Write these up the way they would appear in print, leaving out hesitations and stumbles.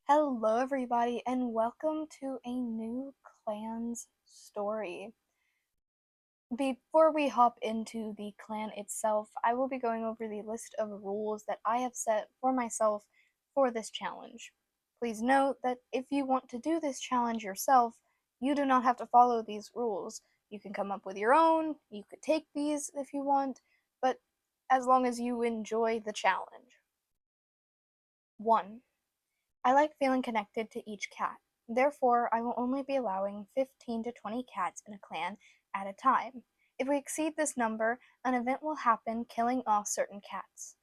Hello, everybody, and welcome to a new clans story. Before we hop into the clan itself, I will be going over the list of rules that I have set for myself for this challenge. Please note that if you want to do this challenge yourself, you do not have to follow these rules. You can come up with your own, you could take these if you want, but as long as you enjoy the challenge. 1. I like feeling connected to each cat. Therefore, I will only be allowing 15 to 20 cats in a clan at a time. If we exceed this number, an event will happen killing off certain cats.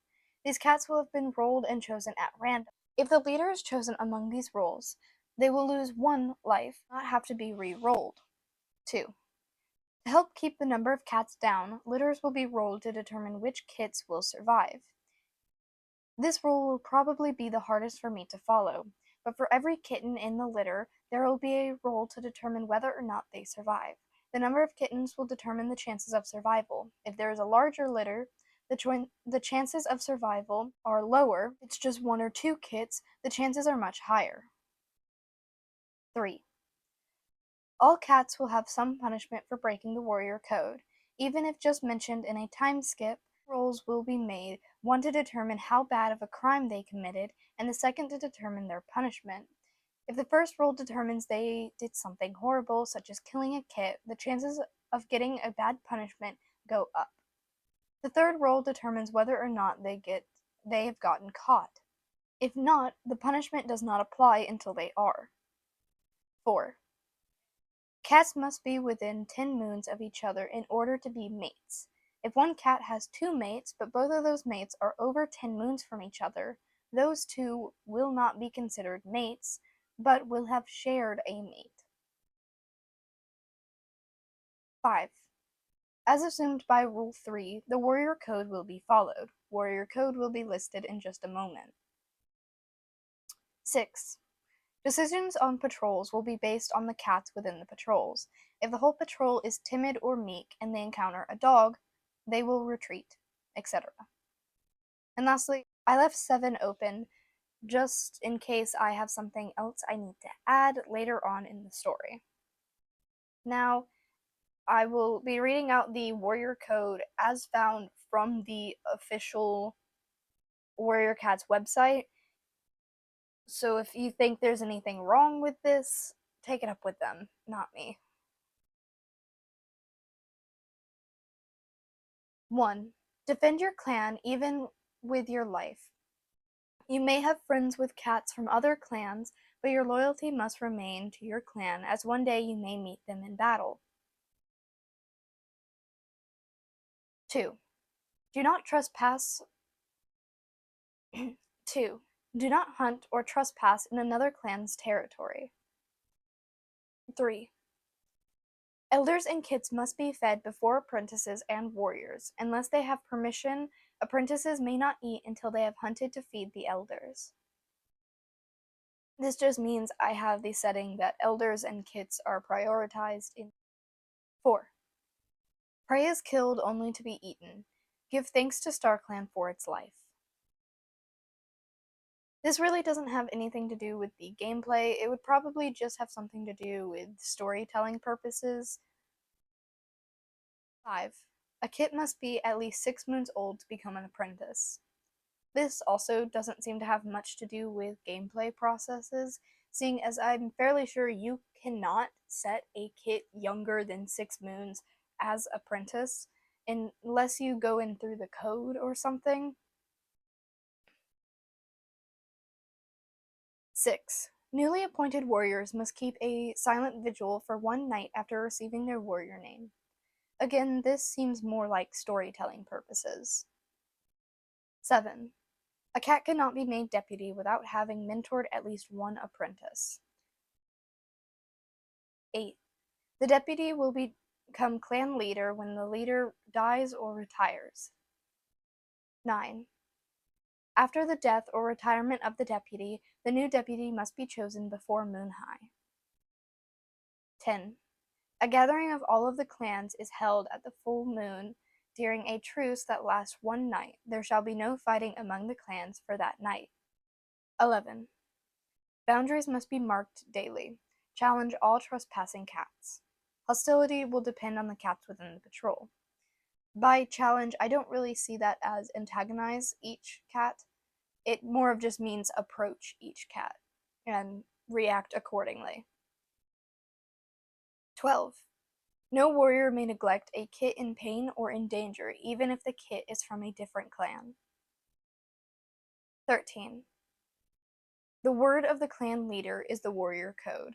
These cats will have been rolled and chosen at random. If the leader is chosen among these rolls, they will lose one life, not have to be re-rolled. 2. To help keep the number of cats down, litters will be rolled to determine which kits will survive. This rule will probably be the hardest for me to follow, but for every kitten in the litter, there will be a roll to determine whether or not they survive. The number of kittens will determine the chances of survival. If there is a larger litter, the chances of survival are lower. If it's just one or two kits, the chances are much higher. 3. All cats will have some punishment for breaking the warrior code, even if just mentioned in a time skip. Rolls will be made, one to determine how bad of a crime they committed, and the second to determine their punishment. If the first roll determines they did something horrible, such as killing a kit, the chances of getting a bad punishment go up. The third roll determines whether or not they have gotten caught. If not, the punishment does not apply until they are. 4. Cats must be within 10 moons of each other in order to be mates. If one cat has two mates, but both of those mates are over 10 moons from each other, those two will not be considered mates, but will have shared a mate. 5. As assumed by Rule 3, the warrior code will be followed. Warrior code will be listed in just a moment. 6. Decisions on patrols will be based on the cats within the patrols. If the whole patrol is timid or meek and they encounter a dog, they will retreat, etc. And lastly, I left 7 open just in case I have something else I need to add later on in the story. Now, I will be reading out the warrior code as found from the official Warrior Cats website. So if you think there's anything wrong with this, take it up with them, not me. 1. Defend your clan even with your life. You may have friends with cats from other clans, but your loyalty must remain to your clan, as one day you may meet them in battle. 2. Do not trespass. 2. Do not hunt or trespass in another clan's territory. 3. Elders and kits must be fed before apprentices and warriors. Unless they have permission, apprentices may not eat until they have hunted to feed the elders. This just means I have the setting that elders and kits are prioritized in. 4. Prey is killed only to be eaten. Give thanks to StarClan for its life. This really doesn't have anything to do with the gameplay. It would probably just have something to do with storytelling purposes. 5. A kit must be at least 6 moons old to become an apprentice. This also doesn't seem to have much to do with gameplay processes, seeing as I'm fairly sure you cannot set a kit younger than 6 moons as apprentice unless you go in through the code or something. 6. Newly appointed warriors must keep a silent vigil for 1 night after receiving their warrior name. Again, this seems more like storytelling purposes. 7. A cat cannot be made deputy without having mentored at least 1 apprentice. 8. The deputy will become clan leader when the leader dies or retires. 9. After the death or retirement of the deputy, the new deputy must be chosen before moon high. 10. A gathering of all of the clans is held at the full moon during a truce that lasts 1 night. There shall be no fighting among the clans for that night. 11. Boundaries must be marked daily. Challenge all trespassing cats. Hostility will depend on the cats within the patrol. By challenge, I don't really see that as antagonize each cat. It more of just means approach each cat and react accordingly. 12. No warrior may neglect a kit in pain or in danger, even if the kit is from a different clan. 13. The word of the clan leader is the warrior code.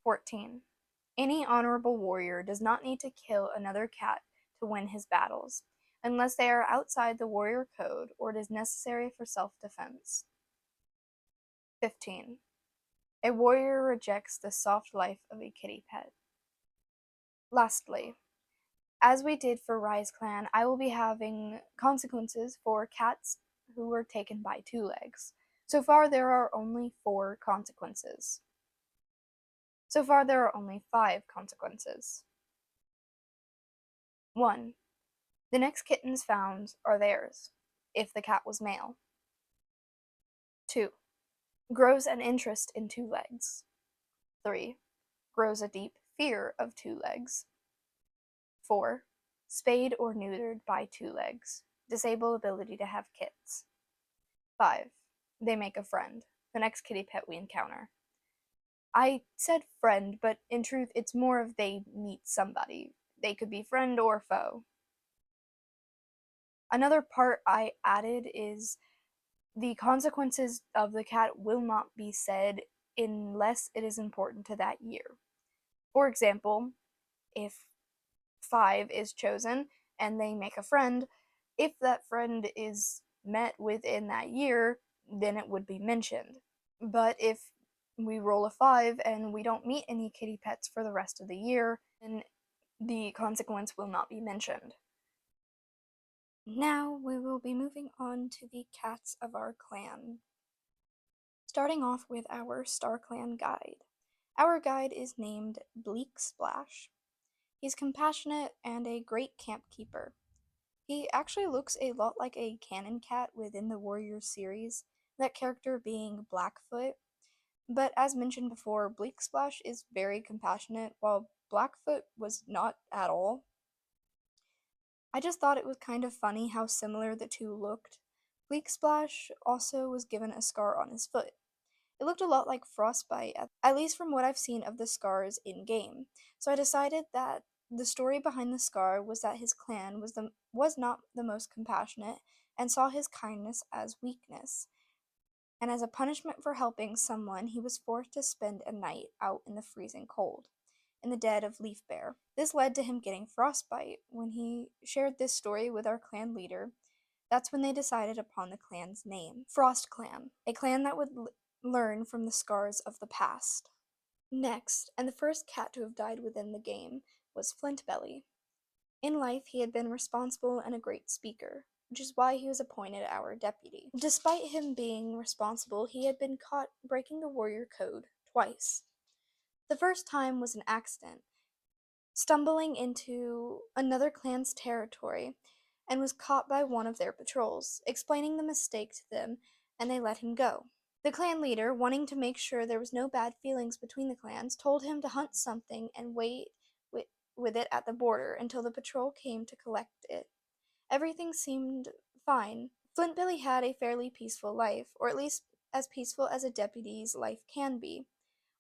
14. Any honorable warrior does not need to kill another cat to win his battles, unless they are outside the warrior code or it is necessary for self-defense. 15. A warrior rejects the soft life of a kitty pet. Lastly, as we did for Rise Clan, I will be having consequences for cats who were taken by two legs. So far, there are only 4 consequences. So far, there are only 5 consequences. 1. The next kittens found are theirs, if the cat was male. 2. Grows an interest in 2 legs. 3. Grows a deep fear of 2 legs. 4. Spayed or neutered by 2 legs. Disable ability to have kits. 5. They make a friend, the next kitty pet we encounter. I said friend, but in truth it's more of they meet somebody. They could be friend or foe. Another part I added is the consequences of the cat will not be said unless it is important to that year. For example, if 5 is chosen and they make a friend, if that friend is met within that year, then it would be mentioned. But if we roll a 5 and we don't meet any kitty pets for the rest of the year, then the consequence will not be mentioned. Now we will be moving on to the cats of our clan. Starting off with our Star Clan guide. Our guide is named Bleak Splash. He's compassionate and a great camp keeper. He actually looks a lot like a canon cat within the Warriors series, that character being Blackfoot. But as mentioned before, Bleak Splash is very compassionate, while Blackfoot was not at all. I just thought it was kind of funny how similar the two looked. Bleak Splash also was given a scar on his foot. It looked a lot like frostbite, at least from what I've seen of the scars in-game, so I decided that the story behind the scar was that his clan was not the most compassionate and saw his kindness as weakness. And as a punishment for helping someone, he was forced to spend a night out in the freezing cold, in the dead of Leaf Bear. This led to him getting frostbite. When he shared this story with our clan leader, that's when they decided upon the clan's name, Frost Clan, a clan that would learn from the scars of the past. Next, and the first cat to have died within the game, was Flintbelly. In life, he had been responsible and a great speaker, which is why he was appointed our deputy. Despite him being responsible, he had been caught breaking the warrior code twice. The first time was an accident, stumbling into another clan's territory, and was caught by one of their patrols, explaining the mistake to them, and they let him go. The clan leader, wanting to make sure there was no bad feelings between the clans, told him to hunt something and wait with it at the border until the patrol came to collect it. Everything seemed fine. Flintbelly had a fairly peaceful life, or at least as peaceful as a deputy's life can be,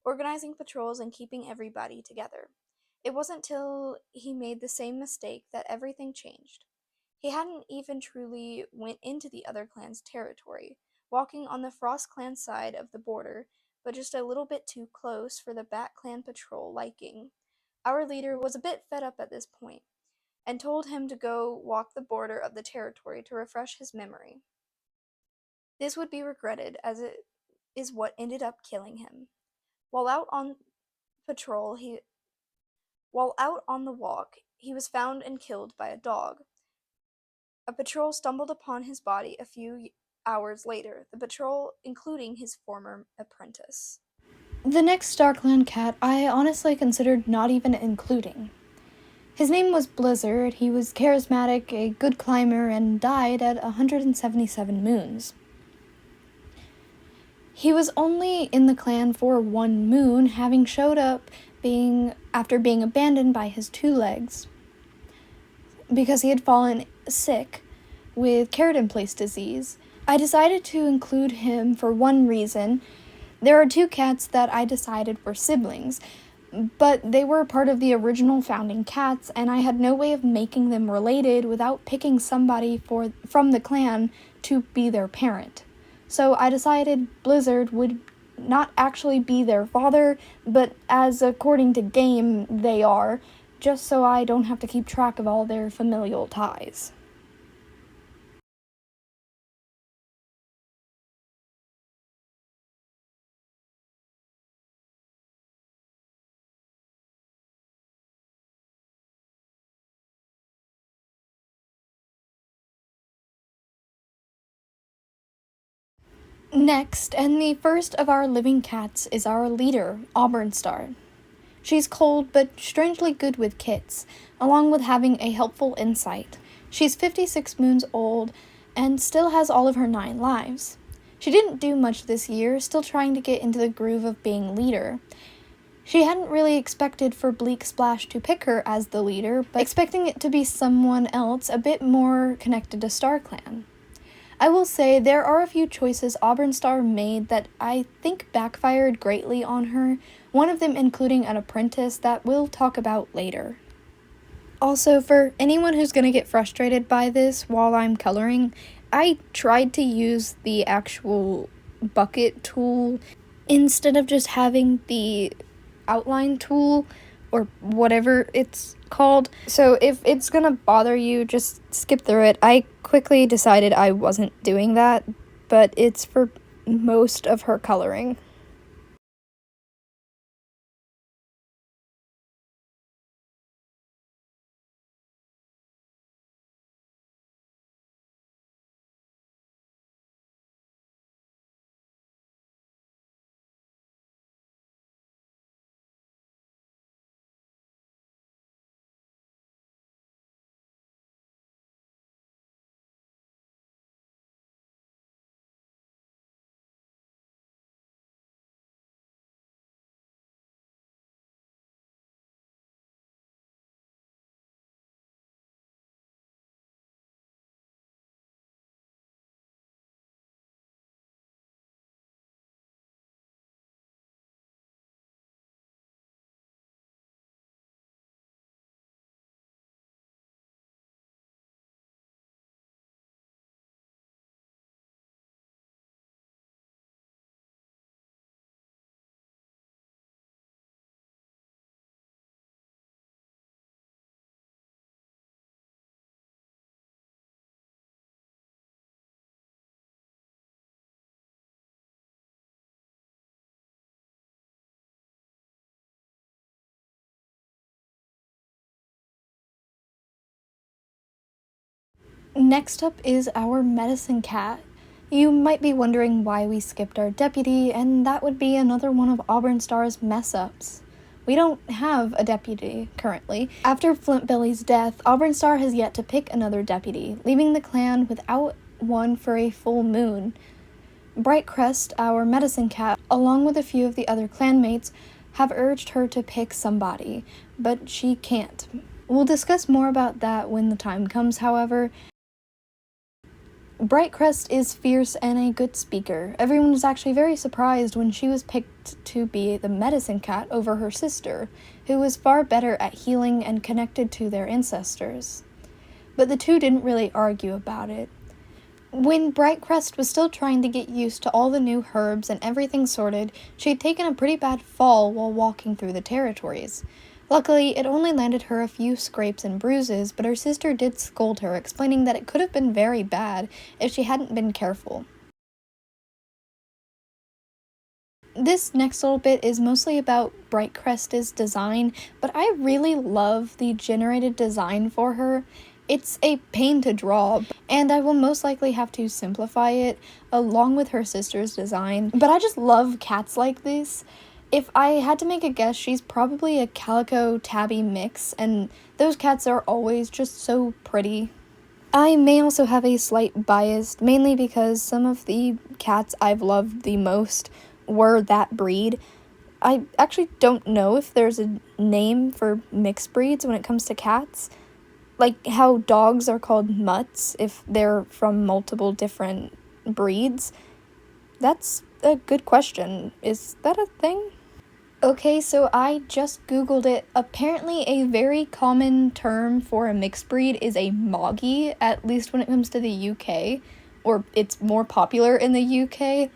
organizing patrols and keeping everybody together. It wasn't till he made the same mistake that everything changed. He hadn't even truly went into the other clan's territory, walking on the Frost clan side of the border, but just a little bit too close for the Bat clan patrol liking. Our leader was a bit fed up at this point, and told him to go walk the border of the territory to refresh his memory. This would be regretted, as it is what ended up killing him. While out on patrol, while out on the walk, he was found and killed by a dog. A patrol stumbled upon his body a few hours later, the patrol including his former apprentice. The next StarClan cat I honestly considered not even including. His name was Blizzard, he was charismatic, a good climber, and died at 177 moons. He was only in the clan for 1 moon, having showed up after being abandoned by his 2 legs because he had fallen sick with keratin place disease. I decided to include him for one reason. There are 2 cats that I decided were siblings, but they were part of the original founding cats, and I had no way of making them related without picking somebody from the clan to be their parent. So I decided Blizzard would not actually be their father, but as according to game, they are, just so I don't have to keep track of all their familial ties. Next, and the first of our living cats, is our leader, Auburnstar. She's cold but strangely good with kits, along with having a helpful insight. She's 56 moons old and still has all of her 9 lives. She didn't do much this year, still trying to get into the groove of being leader. She hadn't really expected for Bleak Splash to pick her as the leader, but expecting it to be someone else a bit more connected to StarClan. I will say there are a few choices Auburnstar made that I think backfired greatly on her, one of them including an apprentice that we'll talk about later. Also, for anyone who's going to get frustrated by this while I'm coloring, I tried to use the actual bucket tool instead of just having the outline tool or whatever it's called. So if it's gonna bother you, just skip through it. I quickly decided I wasn't doing that, but it's for most of her coloring. Next up is our medicine cat. You might be wondering why we skipped our deputy, and that would be another one of Auburnstar's mess-ups. We don't have a deputy currently. After Flintbelly's death, Auburnstar has yet to pick another deputy, leaving the clan without one for a full moon. Brightcrest, our medicine cat, along with a few of the other clanmates, have urged her to pick somebody, but she can't. We'll discuss more about that when the time comes, however. Brightcrest is fierce and a good speaker. Everyone was actually very surprised when she was picked to be the medicine cat over her sister, who was far better at healing and connected to their ancestors. But the two didn't really argue about it. When Brightcrest was still trying to get used to all the new herbs and everything sorted, she had taken a pretty bad fall while walking through the territories. Luckily, it only landed her a few scrapes and bruises, but her sister did scold her, explaining that it could have been very bad if she hadn't been careful. This next little bit is mostly about Brightcrest's design, but I really love the generated design for her. It's a pain to draw, and I will most likely have to simplify it along with her sister's design, but I just love cats like this. If I had to make a guess, she's probably a calico tabby mix, and those cats are always just so pretty. I may also have a slight bias, mainly because some of the cats I've loved the most were that breed. I actually don't know if there's a name for mixed breeds when it comes to cats. Like how dogs are called mutts if they're from multiple different breeds. That's a good question. Is that a thing? Okay, so I just googled it. Apparently, a very common term for a mixed breed is a moggy, at least when it comes to the UK, or it's more popular in the UK.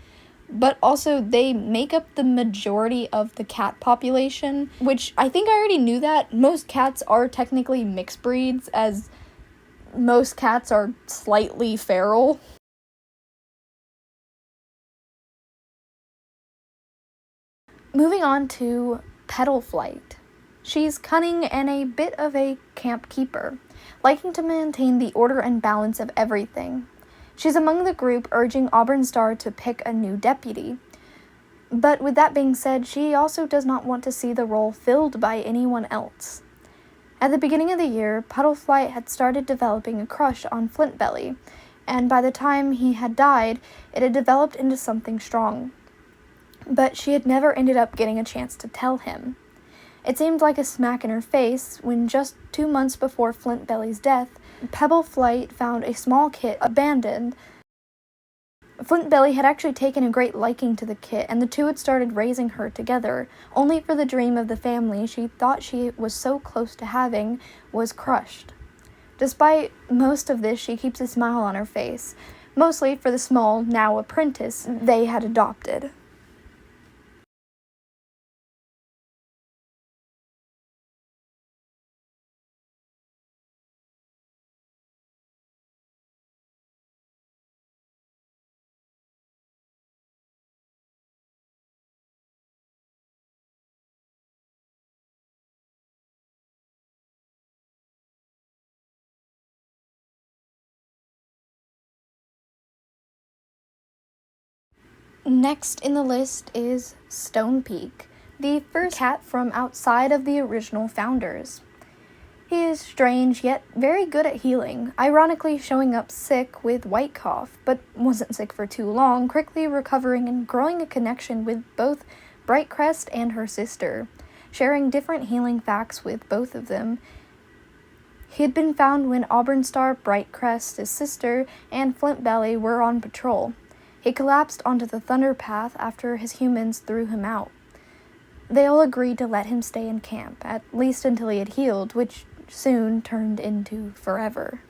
But also, they make up the majority of the cat population, which I think I already knew that. Most cats are technically mixed breeds, as most cats are slightly feral. Moving on to petal flight. She's cunning and a bit of a camp keeper, liking to maintain the order and balance of everything. She's among the group urging Auburn Star to pick a new deputy. But with that being said, she also does not want to see the role filled by anyone else. At the beginning of the year, Puddleflight had started developing a crush on Flintbelly, and by the time he had died, it had developed into something strong. But she had never ended up getting a chance to tell him. It seemed like a smack in her face when just 2 months before Flintbelly's death, Pebbleflight found a small kit abandoned. Flintbelly had actually taken a great liking to the kit, and the two had started raising her together, only for the dream of the family she thought she was so close to having was crushed. Despite most of this, she keeps a smile on her face, mostly for the small, now apprentice, they had adopted. Next in the list is Stone Peak, the first cat from outside of the original founders. He is strange, yet very good at healing, ironically showing up sick with white cough, but wasn't sick for too long, quickly recovering and growing a connection with both Brightcrest and her sister, sharing different healing facts with both of them. He had been found when Auburnstar, Brightcrest, his sister, and Flintbelly were on patrol. He collapsed onto the Thunder Path after his humans threw him out. They all agreed to let him stay in camp, at least until he had healed, which soon turned into forever.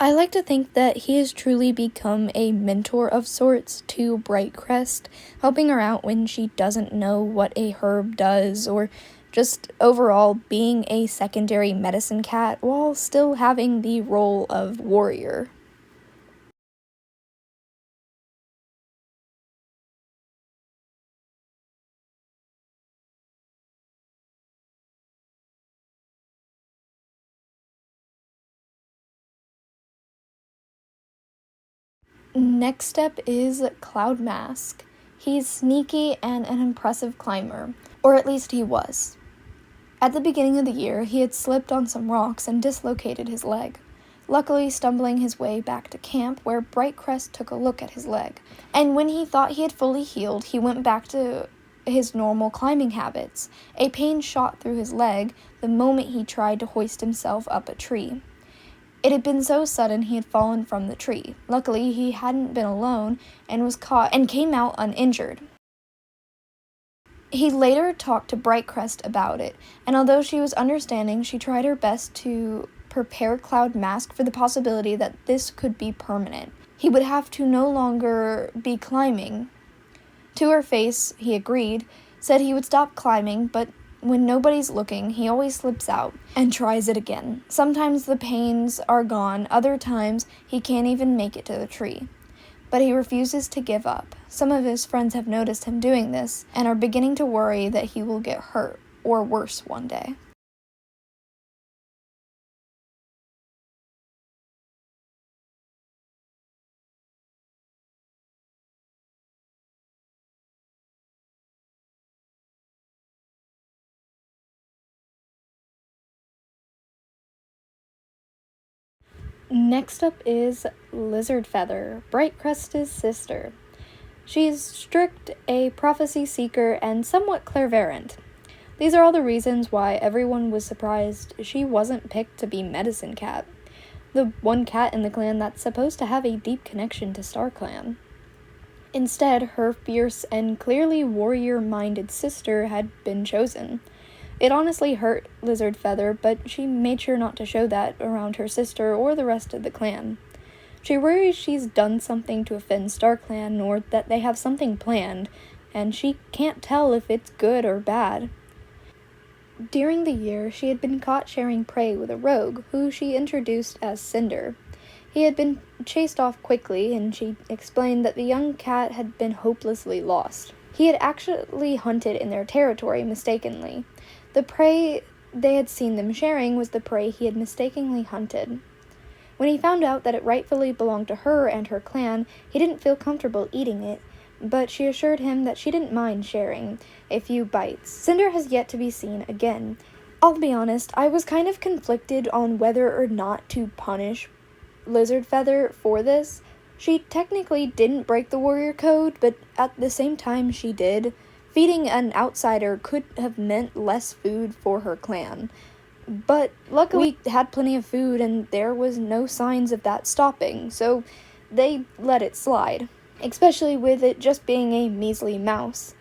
I like to think that he has truly become a mentor of sorts to Brightcrest, helping her out when she doesn't know what a herb does, or just overall being a secondary medicine cat while still having the role of warrior. Next up is Cloud Mask. He's sneaky and an impressive climber, or at least he was. At the beginning of the year, he had slipped on some rocks and dislocated his leg, luckily stumbling his way back to camp where Brightcrest took a look at his leg. And when he thought he had fully healed, he went back to his normal climbing habits. A pain shot through his leg the moment he tried to hoist himself up a tree. It had been so sudden he had fallen from the tree. Luckily, he hadn't been alone and was caught and came out uninjured. He later talked to Brightcrest about it, and although she was understanding, she tried her best to prepare Cloud Mask for the possibility that this could be permanent. He would have to no longer be climbing. To her face, he agreed, said he would stop climbing, but when nobody's looking, he always slips out and tries it again. Sometimes the pains are gone, other times he can't even make it to the tree. But he refuses to give up. Some of his friends have noticed him doing this and are beginning to worry that he will get hurt or worse one day. Next up is Lizard Feather, Brightcrest's sister. She's strict, a prophecy seeker, and somewhat clairvoyant. These are all the reasons why everyone was surprised she wasn't picked to be Medicine Cat, the one cat in the clan that's supposed to have a deep connection to StarClan. Instead, her fierce and clearly warrior-minded sister had been chosen. It honestly hurt Lizard Feather, but she made sure not to show that around her sister or the rest of the clan. She worries she's done something to offend StarClan or that they have something planned, and she can't tell if it's good or bad. During the year, she had been caught sharing prey with a rogue, who she introduced as Cinder. He had been chased off quickly, and she explained that the young cat had been hopelessly lost. He had actually hunted in their territory mistakenly. The prey they had seen them sharing was the prey he had mistakenly hunted. When he found out that it rightfully belonged to her and her clan, he didn't feel comfortable eating it, but she assured him that she didn't mind sharing a few bites. Cinder has yet to be seen again. I'll be honest, I was kind of conflicted on whether or not to punish Lizard Feather for this. She technically didn't break the warrior code, but at the same time she did. Feeding an outsider could have meant less food for her clan. But luckily we had plenty of food and there was no signs of that stopping, so they let it slide, especially with it just being a measly mouse.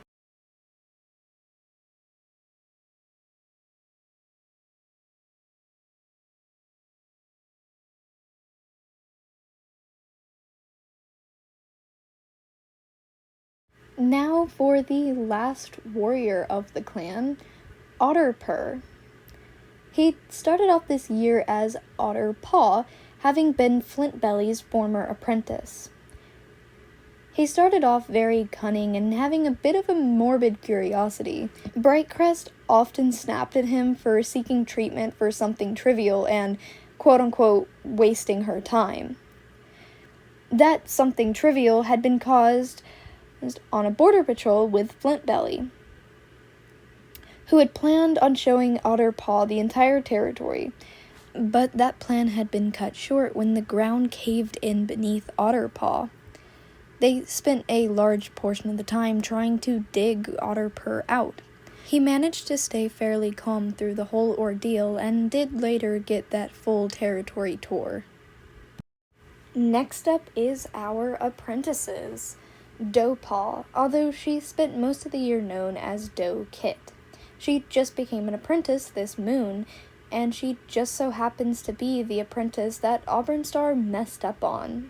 Now for the last warrior of the clan, Otterpur. He started off this year as Otter Paw, having been Flintbelly's former apprentice. He started off very cunning and having a bit of a morbid curiosity. Brightcrest often snapped at him for seeking treatment for something trivial and, quote-unquote, wasting her time. That something trivial had been caused on a border patrol with Flintbelly, who had planned on showing Otterpaw the entire territory. But that plan had been cut short when the ground caved in beneath Otterpaw. They spent a large portion of the time trying to dig Otterpur out. He managed to stay fairly calm through the whole ordeal and did later get that full territory tour. Next up is our apprentices. Doughpaw, although she spent most of the year known as Dough Kit. She just became an apprentice this moon, and she just so happens to be the apprentice that Auburnstar messed up on.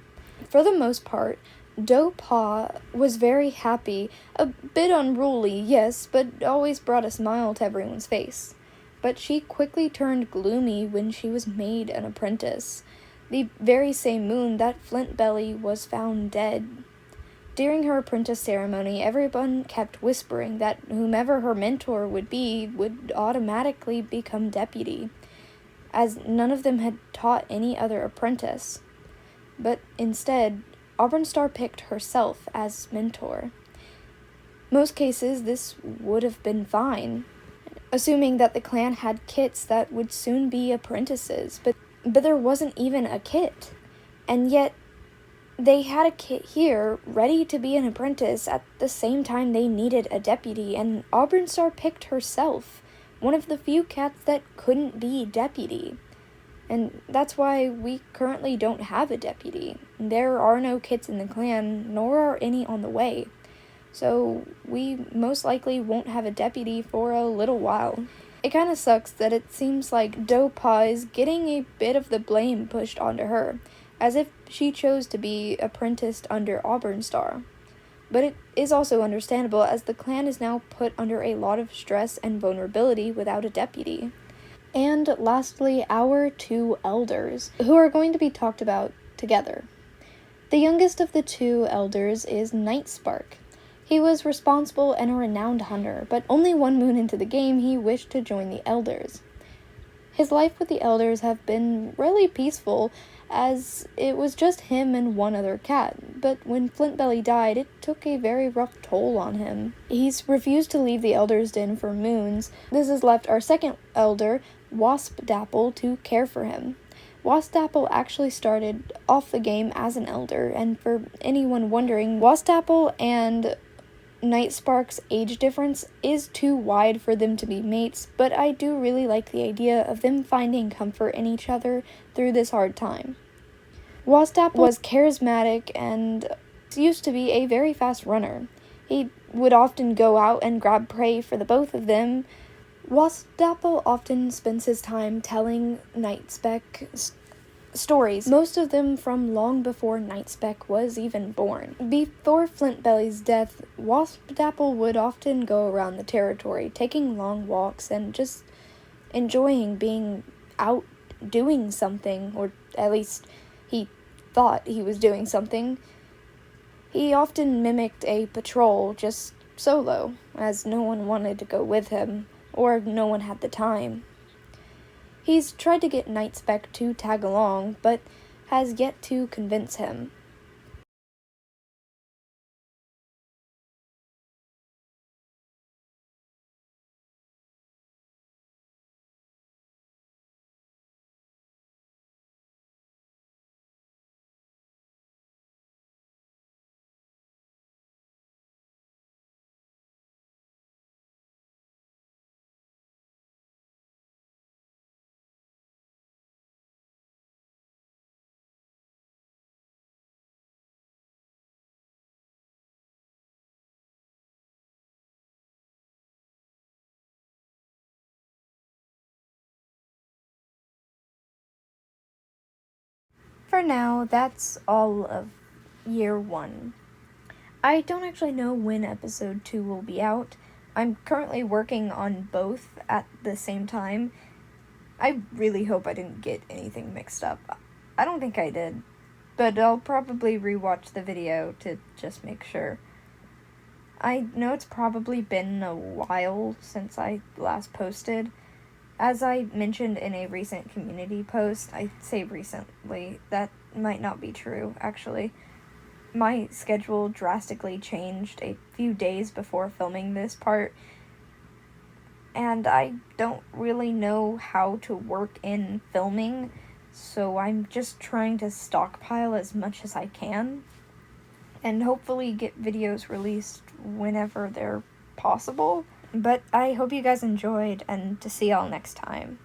For the most part, Doughpaw was very happy, a bit unruly, yes, but always brought a smile to everyone's face. But she quickly turned gloomy when she was made an apprentice, the very same moon that Flintbelly was found dead. During her apprentice ceremony, everyone kept whispering that whomever her mentor would be would automatically become deputy, as none of them had taught any other apprentice. But instead, Auburnstar picked herself as mentor. Most cases, this would have been fine, assuming that the clan had kits that would soon be apprentices, but there wasn't even a kit. And yet, they had a kit here, ready to be an apprentice at the same time they needed a deputy, and Auburnstar picked herself, one of the few cats that couldn't be deputy. And that's why we currently don't have a deputy. There are no kits in the clan, nor are any on the way. So we most likely won't have a deputy for a little while. It kind of sucks that it seems like Doughpaw is getting a bit of the blame pushed onto her, as if she chose to be apprenticed under Auburnstar. But it is also understandable, as the clan is now put under a lot of stress and vulnerability without a deputy. And lastly, our two elders, who are going to be talked about together. The youngest of the two elders is Nightspark. He was responsible and a renowned hunter, but only one moon into the game he wished to join the elders. His life with the elders have been really peaceful, as it was just him and one other cat, but when Flintbelly died, it took a very rough toll on him. He's refused to leave the elders' den for moons. This has left our second elder, Wasp Dapple, to care for him. Wastapple actually started off the game as an elder, and for anyone wondering, Wastapple and Nightspark's age difference is too wide for them to be mates, but I do really like the idea of them finding comfort in each other through this hard time. Wastapple was charismatic and used to be a very fast runner. He would often go out and grab prey for the both of them. Wastapple often spends his time telling Nightspec stories, most of them from long before Nightspec was even born. Before Flintbelly's death, Wastapple would often go around the territory, taking long walks and just enjoying being out doing something, or at least he thought he was doing something. He often mimicked a patrol just solo, as no one wanted to go with him, or no one had the time. He's tried to get Nightspec to tag along, but has yet to convince him. For now, that's all of year 1. I don't actually know when episode 2 will be out. I'm currently working on both at the same time. I really hope I didn't get anything mixed up. I don't think I did, but I'll probably rewatch the video to just make sure. I know it's probably been a while since I last posted. As I mentioned in a recent community post, I say recently, that might not be true, actually. My schedule drastically changed a few days before filming this part, and I don't really know how to work in filming, so I'm just trying to stockpile as much as I can, and hopefully get videos released whenever they're possible. But I hope you guys enjoyed, and to see y'all next time.